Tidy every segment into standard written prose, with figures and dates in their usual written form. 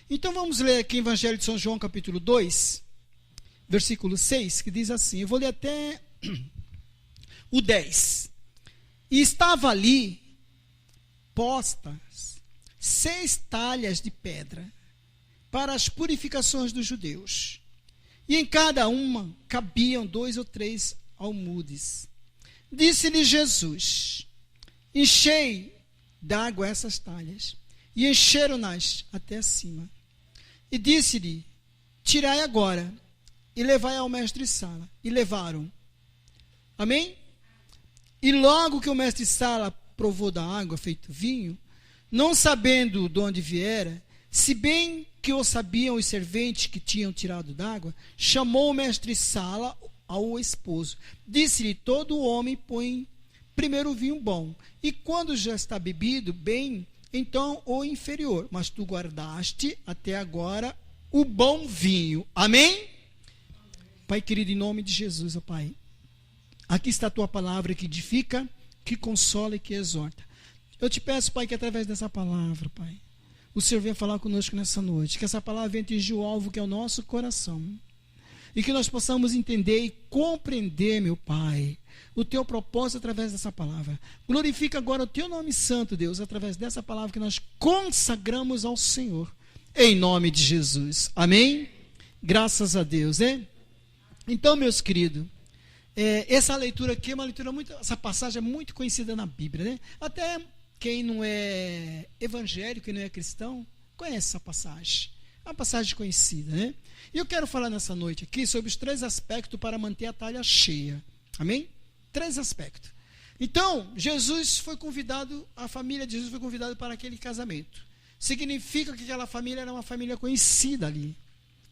Então vamos ler aqui o Evangelho de São João, capítulo 2, versículo 6, que diz assim, eu vou ler até o 10. E estava ali postas 6 talhas de pedra para as purificações dos judeus. E em cada uma cabiam 2 ou 3 almudes. Disse-lhe Jesus, enchei d'água essas talhas. E encheram-nas até acima. E disse-lhe, tirai agora e levai ao mestre-sala. E levaram. Amém? E logo que o mestre-sala provou da água feito vinho, não sabendo de onde viera, se bem que o sabiam os serventes que tinham tirado d'água, chamou o mestre-sala ao esposo. Disse-lhe, todo homem põe primeiro o vinho bom, e quando já está bebido bem, então o inferior. Mas tu guardaste até agora o bom vinho. Amém? Pai querido, em nome de Jesus, ó Pai, aqui está a tua palavra que edifica, que consola e que exorta. Eu te peço, Pai, que através dessa palavra, Pai, o Senhor venha falar conosco nessa noite, que essa palavra venha atingir o alvo que é o nosso coração, e que nós possamos entender e compreender, meu Pai, o teu propósito através dessa palavra. Glorifica agora o teu nome santo, Deus, através dessa palavra que nós consagramos ao Senhor, em nome de Jesus. Amém? Graças a Deus, hein? Então, meus queridos, essa leitura aqui é uma leitura essa passagem é muito conhecida na Bíblia, né? Até quem não é evangélico, quem não é cristão, conhece essa passagem. É uma passagem conhecida, né? E eu quero falar nessa noite aqui sobre os 3 aspectos para manter a talha cheia. Amém? 3 aspectos. Então, Jesus foi convidado, a família de Jesus foi convidada para aquele casamento. Significa que aquela família era uma família conhecida ali.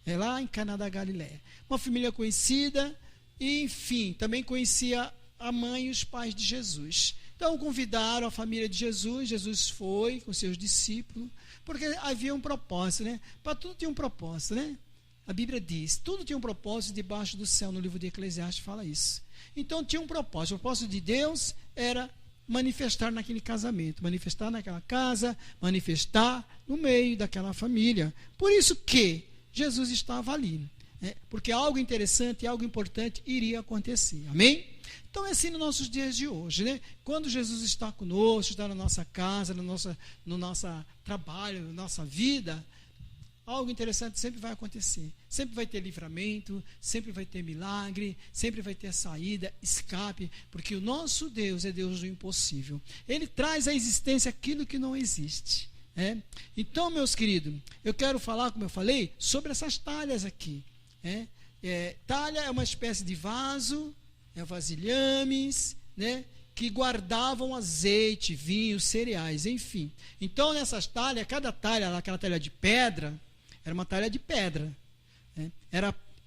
É lá em Caná da Galileia. Uma família conhecida e, enfim, também conhecia a mãe e os pais de Jesus. Então, convidaram a família de Jesus. Jesus foi com seus discípulos, porque havia um propósito, né? Para tudo tinha um propósito, né? A Bíblia diz, tudo tinha um propósito debaixo do céu, no livro de Eclesiastes fala isso. Então tinha um propósito, o propósito de Deus era manifestar naquele casamento, manifestar naquela casa, manifestar no meio daquela família. Por isso que Jesus estava ali, né? Porque algo interessante, algo importante iria acontecer, amém? Então é assim nos nossos dias de hoje, né? Quando Jesus está conosco, está na nossa casa, no nosso trabalho, na nossa vida, algo interessante sempre vai acontecer. Sempre vai ter livramento, sempre vai ter milagre, sempre vai ter saída, escape, porque o nosso Deus é Deus do impossível. Ele traz à existência aquilo que não existe. Então, meus queridos, eu quero falar, como eu falei, sobre essas talhas aqui. Talha é uma espécie de vaso, vasilhames, né, que guardavam azeite, vinho, cereais, enfim. Então, nessas talhas, cada talha, aquela talha de pedra, era uma talha de pedra.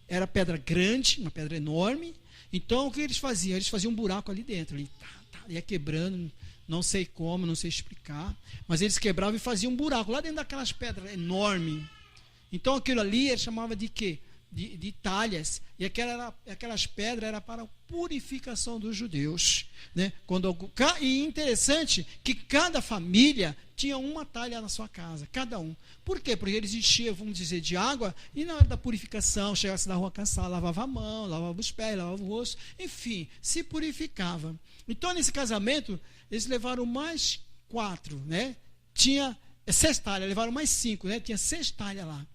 Era pedra grande, uma pedra enorme. Então, o que eles faziam? Eles faziam um buraco ali dentro. Ia quebrando, não sei como, não sei explicar. Mas eles quebravam e faziam um buraco lá dentro daquelas pedras enormes. Então, aquilo ali eles chamavam de quê? De talhas. E aquelas pedras eram para a purificação dos judeus, né? E interessante que cada família tinha uma talha na sua casa, cada um. Por quê? Porque eles enchiam, vamos dizer, de água, e na hora da purificação, chegasse da rua cansar, lavava a mão, lavava os pés, lavava o rosto, enfim, se purificava. Então, nesse casamento, eles levaram mais 4, né? Tinha 6 talhas, levaram mais 5, né? Tinha 6 talhas lá.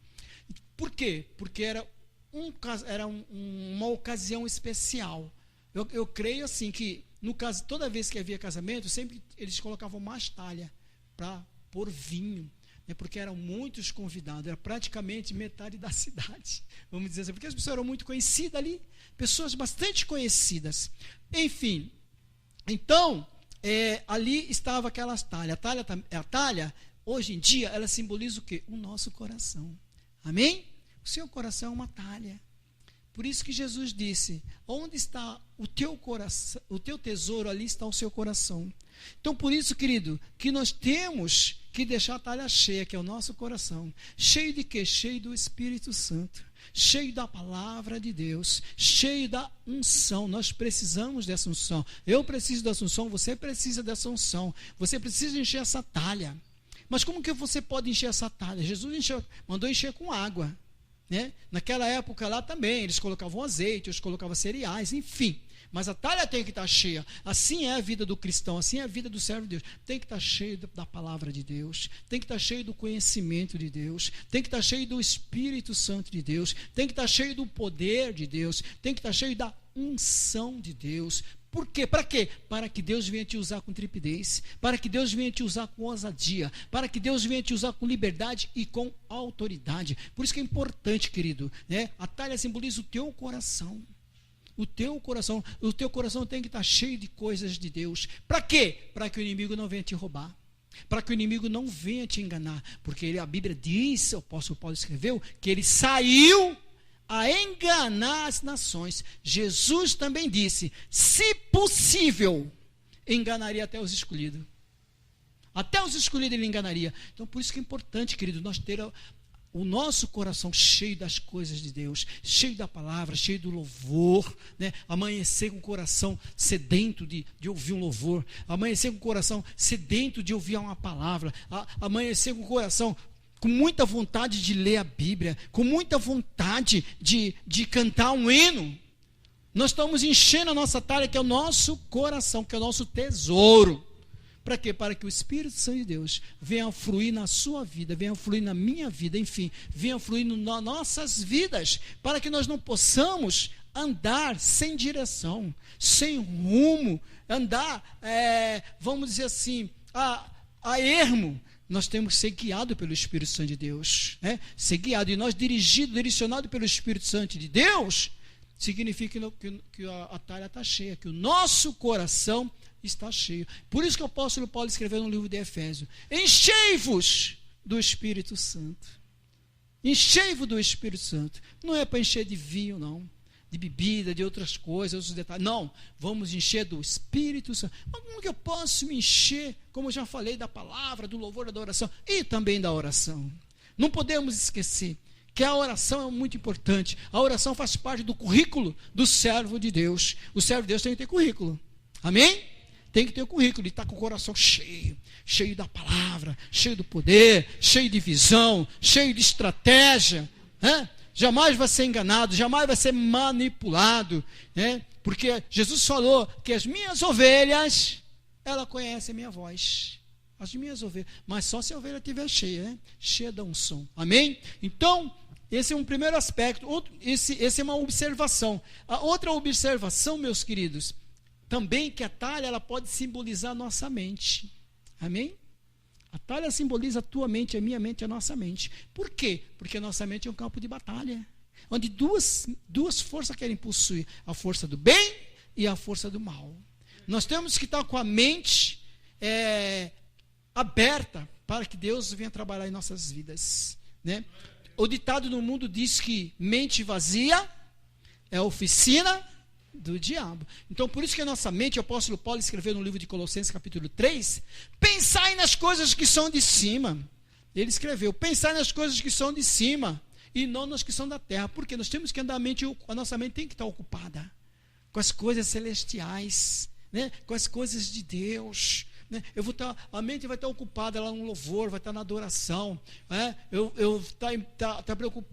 Por quê? Porque era uma ocasião especial. Eu creio assim que, no caso, toda vez que havia casamento, sempre eles colocavam mais talha para pôr vinho, né, porque eram muitos convidados, era praticamente metade da cidade, vamos dizer assim, porque as pessoas eram muito conhecidas ali, pessoas bastante conhecidas. Enfim, então, ali estava aquelas talhas. A talha, hoje em dia, ela simboliza o quê? O nosso coração. Amém? O seu coração é uma talha. Por isso que Jesus disse, onde está o teu coração, o teu tesouro, ali está o seu coração. Então, por isso, querido, que nós temos que deixar a talha cheia, que é o nosso coração. Cheio de quê? Cheio do Espírito Santo. Cheio da palavra de Deus. Cheio da unção. Nós precisamos dessa unção. Eu preciso dessa unção, você precisa dessa unção. Você precisa encher essa talha. Mas como que você pode encher essa talha? Jesus mandou encher com água, né? Naquela época lá também, eles colocavam azeite, eles colocavam cereais, enfim. Mas a talha tem que estar cheia. Assim é a vida do cristão, assim é a vida do servo de Deus. Tem que estar cheio da palavra de Deus, tem que estar cheio do conhecimento de Deus, tem que estar cheio do Espírito Santo de Deus, tem que estar cheio do poder de Deus, tem que estar cheio da unção de Deus. Por quê? Para quê? Para que Deus venha te usar com trepidez, para que Deus venha te usar com ousadia, para que Deus venha te usar com liberdade e com autoridade. Por isso que é importante, querido, né? A talha simboliza o teu coração. O teu coração tem que estar cheio de coisas de Deus. Para quê? Para que o inimigo não venha te roubar, para que o inimigo não venha te enganar, porque a Bíblia diz, o apóstolo Paulo escreveu, que ele saiu a enganar as nações. Jesus também disse, se possível, enganaria até os escolhidos. Até os escolhidos ele enganaria. Então por isso que é importante, querido, nós ter o nosso coração cheio das coisas de Deus, cheio da palavra, cheio do louvor, né? Amanhecer com o coração sedento de ouvir um louvor, amanhecer com o coração sedento de ouvir uma palavra, amanhecer com o coração com muita vontade de ler a Bíblia, com muita vontade de cantar um hino. Nós estamos enchendo a nossa talha, que é o nosso coração, que é o nosso tesouro. Para quê? Para que o Espírito Santo de Deus venha fluir na sua vida, venha fluir na minha vida, enfim, venha fluir nas nossas vidas, para que nós não possamos andar sem direção, sem rumo, andar, vamos dizer assim, a ermo. Nós temos que ser guiados pelo Espírito Santo de Deus, né? Ser guiado, e nós direcionados pelo Espírito Santo de Deus, significa que a talha está cheia, que o nosso coração está cheio. Por isso que o apóstolo Paulo escreveu no livro de Efésios, enchei-vos do Espírito Santo. Enchei-vos do Espírito Santo. Não é para encher de vinho, não, de bebida, de outras coisas, outros detalhes. Não, vamos encher do Espírito Santo. Mas como que eu posso me encher, como eu já falei, da palavra, do louvor, da oração e também da oração? Não podemos esquecer que a oração é muito importante. A oração faz parte do currículo do servo de Deus. O servo de Deus tem que ter currículo. Amém? Tem que ter o currículo de estar com o coração cheio, cheio da palavra, cheio do poder, cheio de visão, cheio de estratégia, né? Jamais vai ser enganado, jamais vai ser manipulado, né? Porque Jesus falou que as minhas ovelhas, ela conhece a minha voz, as minhas ovelhas, mas só se a ovelha estiver cheia, né? Cheia da unção, amém? Então, esse é um primeiro aspecto, esse é uma observação. A outra observação, meus queridos, também que a talha ela pode simbolizar a nossa mente, amém? A talha simboliza a tua mente, a minha mente, a nossa mente. Por quê? Porque a nossa mente é um campo de batalha, onde duas forças querem possuir, a força do bem e a força do mal. Nós temos que estar com a mente aberta para que Deus venha trabalhar em nossas vidas, né? O ditado no mundo diz que mente vazia é oficina do diabo. Então, por isso que a nossa mente, o apóstolo Paulo escreveu no livro de Colossenses, capítulo 3, pensai nas coisas que são de cima. Ele escreveu, pensai nas coisas que são de cima e não nas que são da terra. Porque nós temos que andar a nossa mente tem que estar ocupada com as coisas celestiais, né? Com as coisas de Deus, né? A mente vai estar ocupada lá no louvor, vai estar na adoração, né?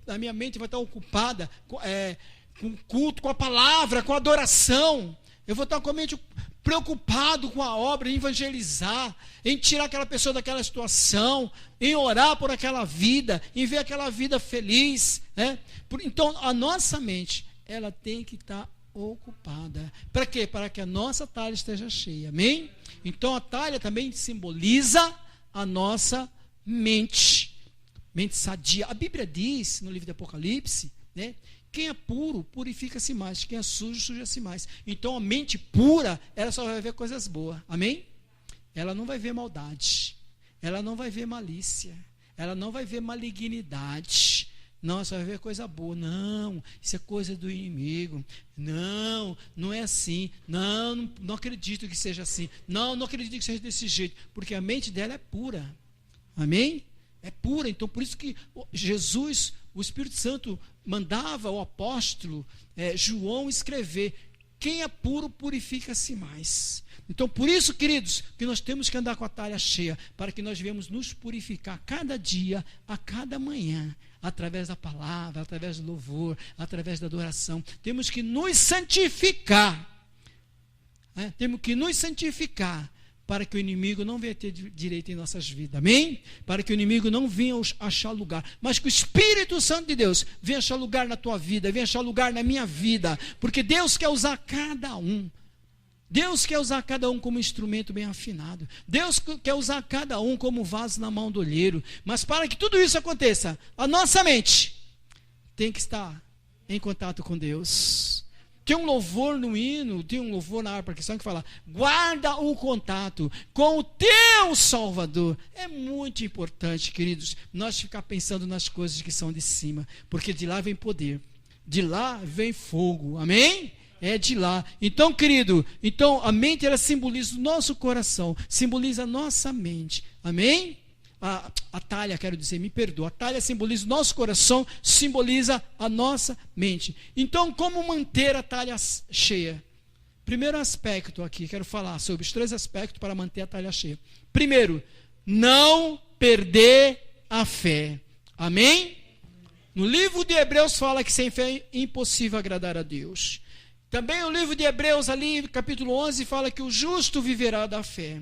A minha mente vai estar ocupada com o culto, com a palavra, com a adoração. Eu vou estar com a mente preocupado com a obra, em evangelizar, em tirar aquela pessoa daquela situação, em orar por aquela vida, em ver aquela vida feliz, né? Então, a nossa mente, ela tem que estar ocupada. Para quê? Para que a nossa talha esteja cheia. Amém? Então, a talha também simboliza a nossa mente sadia. A Bíblia diz, no livro de Apocalipse, né? Quem é puro, purifica-se mais. Quem é sujo, suja-se mais. Então, a mente pura, ela só vai ver coisas boas. Amém? Ela não vai ver maldade. Ela não vai ver malícia. Ela não vai ver malignidade. Não, ela só vai ver coisa boa. Não, isso é coisa do inimigo. Não, não é assim. Não acredito que seja assim. Não acredito que seja desse jeito. Porque a mente dela é pura. Amém? É pura. Então, por isso que Jesus, o Espírito Santo, mandava o apóstolo João escrever quem é puro purifica-se mais. Então, por isso, queridos, que nós temos que andar com a talha cheia, para que nós venhamos nos purificar cada dia, a cada manhã, através da palavra, através do louvor, através da adoração. Temos que nos santificar. Temos que nos santificar, para que o inimigo não venha ter direito em nossas vidas, amém? Para que o inimigo não venha achar lugar, mas que o Espírito Santo de Deus venha achar lugar na tua vida, venha achar lugar na minha vida, porque Deus quer usar cada um. Deus quer usar cada um como instrumento bem afinado. Deus quer usar cada um como vaso na mão do olheiro. Mas para que tudo isso aconteça, a nossa mente tem que estar em contato com Deus. Tem um louvor no hino, tem um louvor na harpa cristã que fala: guarda o contato com o teu Salvador. É muito importante, queridos, nós ficar pensando nas coisas que são de cima, porque de lá vem poder, de lá vem fogo, amém? É de lá. Então, querido, a mente, ela simboliza o nosso coração, simboliza a nossa mente, amém? A talha, quero dizer, me perdoa, a talha simboliza o nosso coração, simboliza a nossa mente. Então, como manter a talha cheia? Primeiro aspecto aqui, quero falar sobre os 3 aspectos para manter a talha cheia. Primeiro, não perder a fé, amém? No livro de Hebreus fala que sem fé é impossível agradar a Deus. Também o livro de Hebreus, ali, capítulo 11, fala que o justo viverá da fé.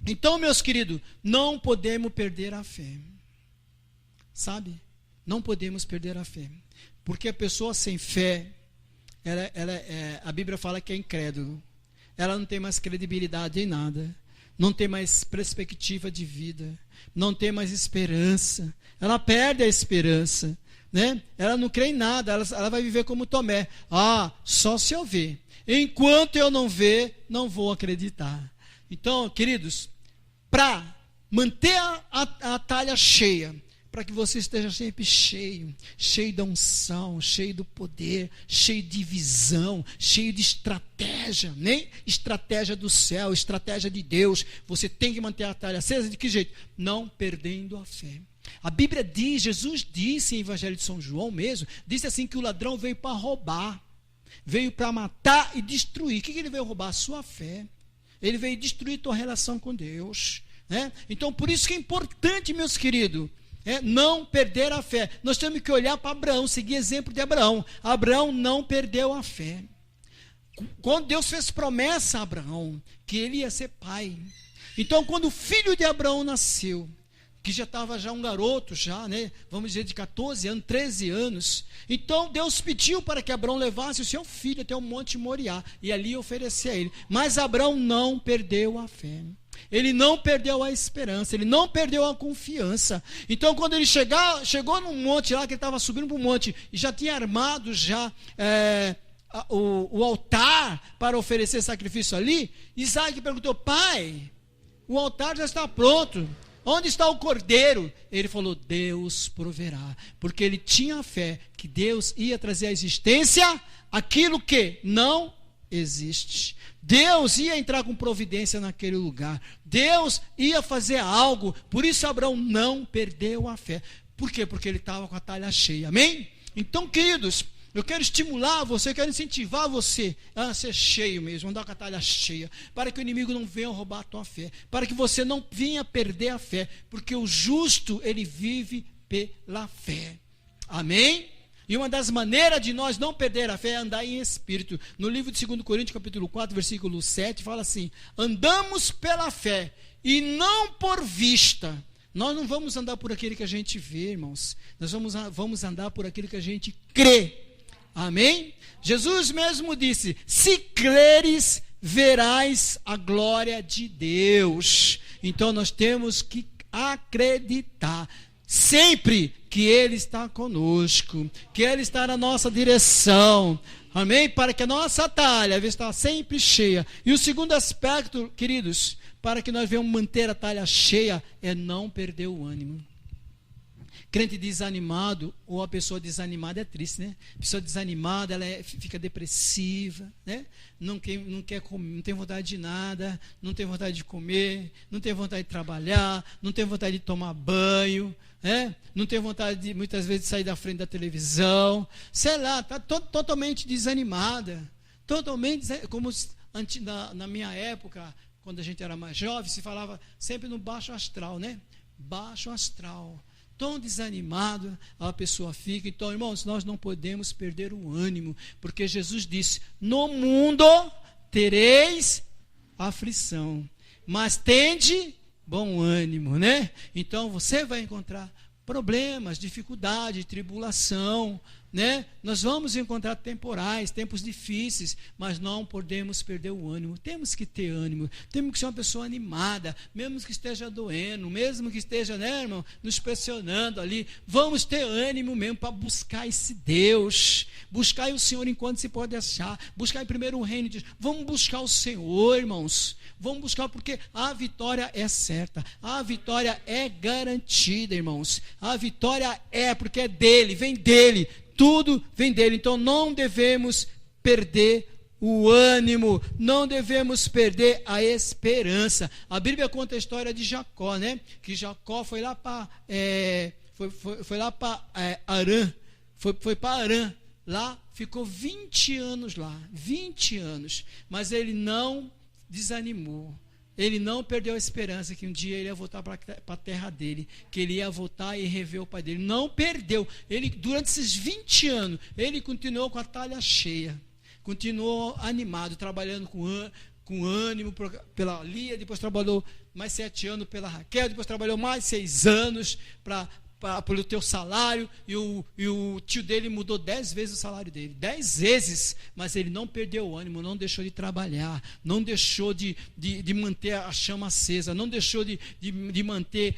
Então, meus queridos, não podemos perder a fé. Sabe? Não podemos perder a fé. Porque a pessoa sem fé, a Bíblia fala que é incrédulo. Ela não tem mais credibilidade em nada. Não tem mais perspectiva de vida. Não tem mais esperança. Ela perde a esperança. Né? Ela não crê em nada, ela vai viver como Tomé. Só se eu ver. Enquanto eu não ver, não vou acreditar. Então, queridos, para manter a talha cheia, para que você esteja sempre cheio da unção, cheio do poder, cheio de visão, cheio de estratégia, né? Estratégia do céu, estratégia de Deus. Você tem que manter a talha acesa. De que jeito? Não perdendo a fé. A Bíblia diz, Jesus disse em Evangelho de São João mesmo, disse assim que o ladrão veio para roubar, veio para matar e destruir. O que ele veio roubar? A sua fé. Ele veio destruir tua relação com Deus, né? Então, por isso que é importante, meus queridos, não perder a fé. Nós temos que olhar para Abraão, seguir exemplo de Abraão. Abraão não perdeu a fé. Quando Deus fez promessa a Abraão, que ele ia ser pai. Então, quando o filho de Abraão nasceu, que já estava um garoto, né? Vamos dizer de 14 anos, 13 anos. Então Deus pediu para que Abraão levasse o seu filho até o Monte Moriá e ali oferecer a ele. Mas Abraão não perdeu a fé. Ele não perdeu a esperança, ele não perdeu a confiança. Então, quando ele chegou num monte lá, que ele estava subindo para o monte e já tinha armado o altar para oferecer sacrifício ali, Isaac perguntou: pai, o altar já está pronto. Onde está o cordeiro? Ele falou: Deus proverá. Porque ele tinha fé que Deus ia trazer à existência aquilo que não existe. Deus ia entrar com providência naquele lugar. Deus ia fazer algo. Por isso Abraão não perdeu a fé. Por quê? Porque ele estava com a talha cheia. Amém? Então, queridos, eu quero estimular você, quero incentivar você a ser cheio mesmo, andar com a talha cheia, para que o inimigo não venha roubar a tua fé, para que você não venha perder a fé, porque o justo, ele vive pela fé. Amém? E uma das maneiras de nós não perder a fé é andar em espírito. No livro de 2 Coríntios, capítulo 4, versículo 7, fala assim: andamos pela fé e não por vista. Nós não vamos andar por aquilo que a gente vê, irmãos. Nós vamos andar por aquilo que a gente crê. Amém? Jesus mesmo disse: se creres, verás a glória de Deus. Então nós temos que acreditar sempre que Ele está conosco, que Ele está na nossa direção. Amém? Para que a nossa talha esteja sempre cheia. E o segundo aspecto, queridos, para que nós venhamos manter a talha cheia, é não perder o ânimo. Crente desanimado, ou a pessoa desanimada é triste, né? A pessoa desanimada, ela fica depressiva, né? Não quer comer, não tem vontade de nada, não tem vontade de comer, não tem vontade de trabalhar, não tem vontade de tomar banho, né? Não tem vontade de, muitas vezes, de sair da frente da televisão, sei lá, está totalmente desanimada, totalmente, como na minha época, quando a gente era mais jovem, se falava sempre no baixo astral, né? Baixo astral. Tão desanimado a pessoa fica. Então, irmãos, nós não podemos perder o ânimo, porque Jesus disse: no mundo tereis aflição, mas tende bom ânimo, né? Então, você vai encontrar problemas, dificuldade, tribulação, né? Nós vamos encontrar temporais, tempos difíceis, mas não podemos perder o ânimo. Temos que ter ânimo, temos que ser uma pessoa animada, mesmo que esteja doendo, mesmo que esteja, né, irmão, nos pressionando ali. Vamos ter ânimo mesmo para buscar esse Deus, buscar o Senhor enquanto se pode achar, buscar em primeiro o reino de Deus. Vamos buscar o Senhor, irmãos, vamos buscar, porque a vitória é certa, a vitória é garantida, irmãos. A vitória porque é dele, vem dele. Tudo vem dele. Então não devemos perder o ânimo, não devemos perder a esperança. A Bíblia conta a história de Jacó, né? Que Jacó foi lá para Harã, foi para Harã. Lá ficou 20 anos lá, 20 anos, mas ele não desanimou. Ele não perdeu a esperança que um dia ele ia voltar para a terra dele, que ele ia voltar e rever o pai dele. Não perdeu. Ele, durante esses 20 anos, ele continuou com a talha cheia, continuou animado, trabalhando com ânimo pela Lia, depois trabalhou mais 7 anos pela Raquel, depois trabalhou mais 6 anos pelo teu salário, e o tio dele mudou 10 vezes o salário dele, 10 vezes, mas ele não perdeu o ânimo, não deixou de trabalhar, não deixou de manter a chama acesa, não deixou de manter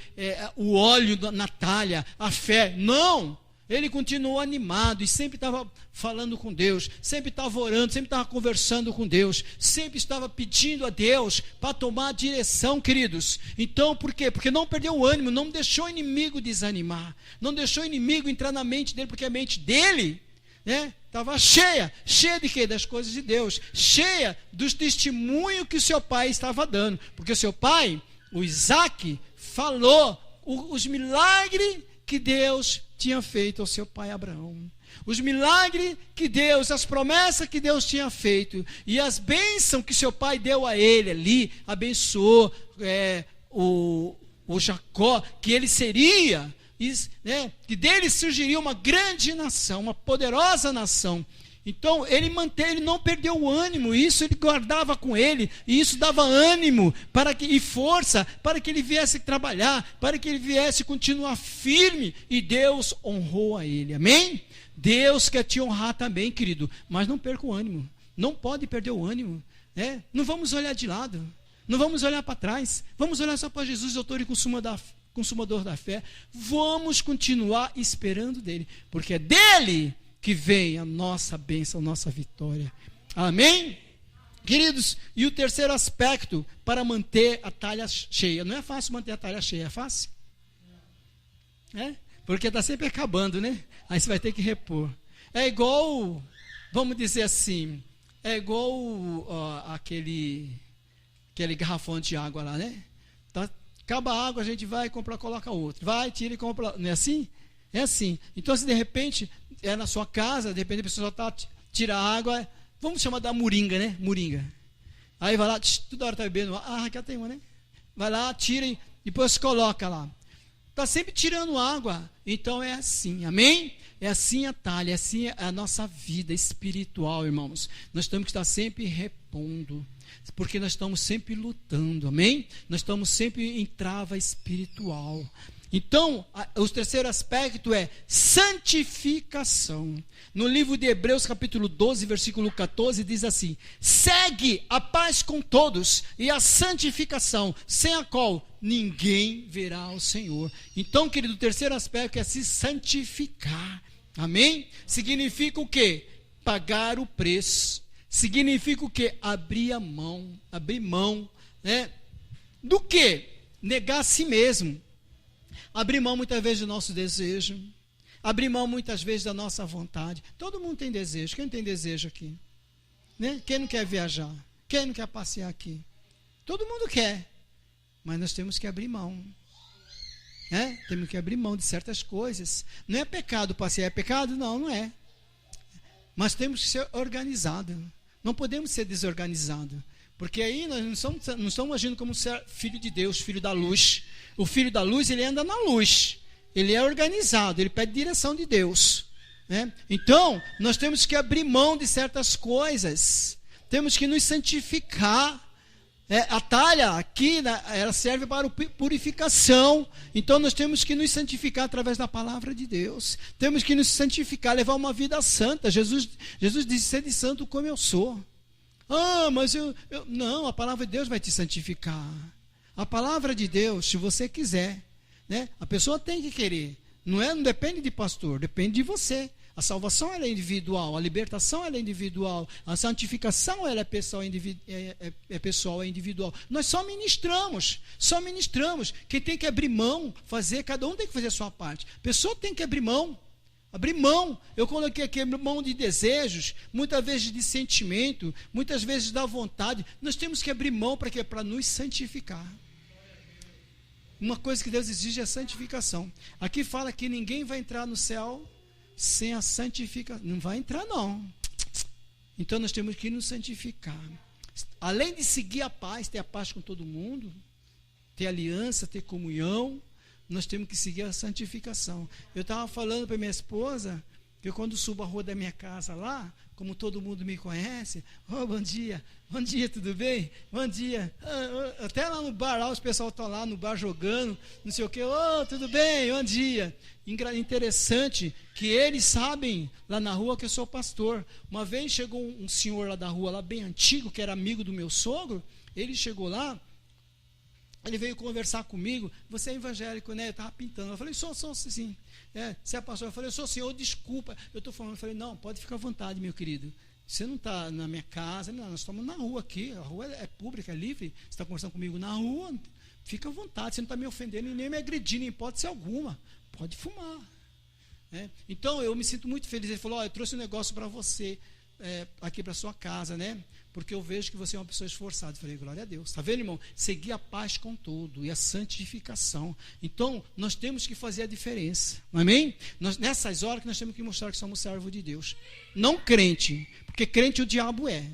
o óleo na talha, a fé, não, ele continuou animado e sempre estava falando com Deus, sempre estava orando, sempre estava conversando com Deus, sempre estava pedindo a Deus para tomar a direção, queridos. Então, por quê? Porque não perdeu o ânimo, não deixou o inimigo desanimar, não deixou o inimigo entrar na mente dele, porque a mente dele, né, estava cheia de quê? Das coisas de Deus, cheia dos testemunhos que o seu pai estava dando, porque o seu pai, o Isaac, falou os milagres que Deus tinha feito ao seu pai Abraão, os milagres que Deus, as promessas que Deus tinha feito, e as bênçãos que seu pai deu a ele ali, abençoou o Jacó, que ele seria, né, que dele surgiria uma grande nação, uma poderosa nação. Então ele não perdeu o ânimo, isso ele guardava com ele, e isso dava ânimo e força para que ele viesse trabalhar, para que ele viesse continuar firme, e Deus honrou a ele, amém? Deus quer te honrar também, querido, mas não perca o ânimo, não pode perder o ânimo, né? Não vamos olhar de lado, não vamos olhar para trás, vamos olhar só para Jesus, autor e consumador da fé. Vamos continuar esperando dele, porque é dele que vem a nossa bênção, a nossa vitória. Amém? Queridos, e o terceiro aspecto para manter a talha cheia. Não é fácil manter a talha cheia, é fácil? Porque está sempre acabando, né? Aí você vai ter que repor. É igual, vamos dizer assim, aquele garrafão de água lá, né? Acaba a água, a gente vai comprar, coloca outro. Vai, tira e compra. Não é assim? É assim. Então, se de repente na sua casa, de repente a pessoa só tira a água, vamos chamar da moringa, né? Moringa. Aí vai lá, toda hora está bebendo. Raquel tem uma, né? Vai lá, tira e depois coloca lá. Está sempre tirando água. Então é assim, amém? É assim a talha, é assim a nossa vida espiritual, irmãos. Nós temos que estar sempre repondo, porque nós estamos sempre lutando, amém? Nós estamos sempre em trava espiritual. Então, o terceiro aspecto é santificação. No livro de Hebreus, capítulo 12, versículo 14, diz assim: segue a paz com todos e a santificação, sem a qual ninguém verá o Senhor. Então, querido, o terceiro aspecto é se santificar. Amém? Significa o quê? Pagar o preço. Significa o quê? Abrir mão, né? Do quê? Negar a si mesmo. Abrir mão muitas vezes do nosso desejo, abrir mão muitas vezes da nossa vontade. Todo mundo tem desejo. Quem tem desejo aqui? Né? Quem não quer viajar? Quem não quer passear aqui? Todo mundo quer, mas nós temos que abrir mão. Temos que abrir mão de certas coisas. Não é pecado passear, é pecado? Não, não é. Mas temos que ser organizados. Não podemos ser desorganizados. Porque aí nós não estamos agindo como filho de Deus, filho da luz. O filho da luz, ele anda na luz. Ele é organizado, ele pede direção de Deus. Né? Então, nós temos que abrir mão de certas coisas. Temos que nos santificar. A talha aqui, ela serve para purificação. Então nós temos que nos santificar através da palavra de Deus. Temos que nos santificar, levar uma vida santa. Jesus disse: sede santo como eu sou. Mas não, a palavra de Deus vai te santificar. A palavra de Deus, se você quiser, né? A pessoa tem que querer. Não depende de pastor, depende de você. A salvação, ela é individual, a libertação, ela é individual, a santificação, ela é pessoal, é individual. Nós só ministramos. Quem tem que abrir mão, cada um tem que fazer a sua parte. A pessoa tem que abrir mão. Eu coloquei aqui mão de desejos, muitas vezes de sentimento, muitas vezes da vontade. Nós temos que abrir mão para quê? Para nos santificar. Uma coisa que Deus exige é a santificação. Aqui fala que ninguém vai entrar no céu sem a santificação. Não vai entrar, não. Então nós temos que nos santificar. Além de seguir a paz, ter a paz com todo mundo, ter aliança, ter comunhão, nós temos que seguir a santificação. Eu estava falando para minha esposa que eu, quando subo a rua da minha casa lá, como todo mundo me conhece, bom dia, tudo bem? Bom dia. Até lá no bar, os pessoal estão lá no bar jogando, não sei o que, tudo bem, bom dia. Interessante que eles sabem lá na rua que eu sou pastor. Uma vez chegou um senhor lá da rua, lá bem antigo, que era amigo do meu sogro. Ele chegou lá, ele veio conversar comigo. Você é evangélico, né? Eu estava pintando. Eu falei: sou sim. Você é pastor? Eu falei: eu sou senhor, desculpa. Eu estou falando. Eu falei: não, pode ficar à vontade, meu querido. Você não está na minha casa, não, nós estamos na rua aqui. A rua é pública, é livre. Você está conversando comigo na rua, fica à vontade. Você não está me ofendendo e nem me agredindo em hipótese alguma. Pode fumar. Então eu me sinto muito feliz. Ele falou: eu trouxe um negócio para você, aqui para sua casa, né? Porque eu vejo que você é uma pessoa esforçada. Eu falei: glória a Deus. Está vendo, irmão? Seguir a paz com todo e a santificação. Então nós temos que fazer a diferença. Amém? Nessas horas que nós temos que mostrar que somos servos de Deus. Não crente, porque crente o diabo é.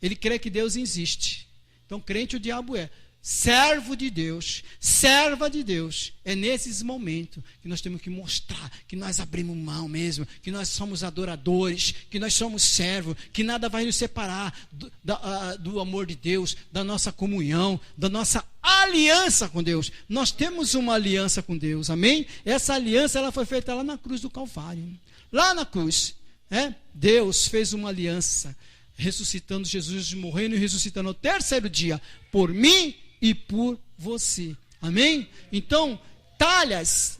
Ele crê que Deus existe. Então crente o diabo é. Servo de Deus, serva de Deus. É nesses momentos que nós temos que mostrar que nós abrimos mão mesmo, que nós somos adoradores, que nós somos servos, que nada vai nos separar do amor de Deus, da nossa comunhão, da nossa aliança com Deus. Nós temos uma aliança com Deus, amém? Essa aliança, ela foi feita lá na cruz do Calvário. Lá na cruz, Deus fez uma aliança, ressuscitando Jesus, morrendo e ressuscitando no terceiro dia, por mim e por você, amém? Então, talhas,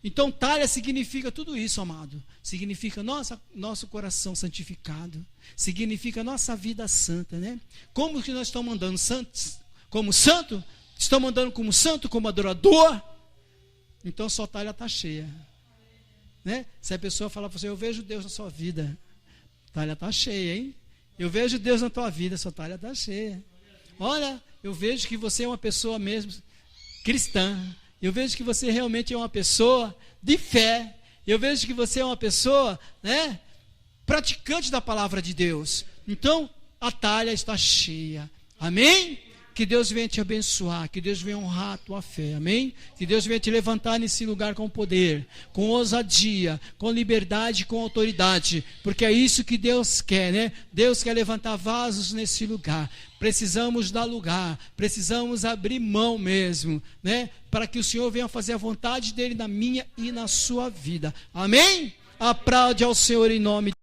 Então, talha significa tudo isso, amado. Significa nosso coração santificado, significa nossa vida santa, né? Como que nós estamos andando santos? Como santo? Estamos andando como santo, como adorador? Então, sua talha está cheia, né? Se a pessoa falar para você: eu vejo Deus na sua vida, talha está cheia, hein? Eu vejo Deus na tua vida, sua talha está cheia. Olha, eu vejo que você é uma pessoa mesmo cristã. Eu vejo que você realmente é uma pessoa de fé. Eu vejo que você é uma pessoa, praticante da palavra de Deus. Então, a talha está cheia. Amém? Que Deus venha te abençoar, que Deus venha honrar a tua fé, amém? Que Deus venha te levantar nesse lugar com poder, com ousadia, com liberdade, com autoridade, porque é isso que Deus quer, né? Deus quer levantar vasos nesse lugar. Precisamos dar lugar, precisamos abrir mão mesmo, né? Para que o Senhor venha fazer a vontade dele na minha e na sua vida, amém? Aplaude ao Senhor em nome de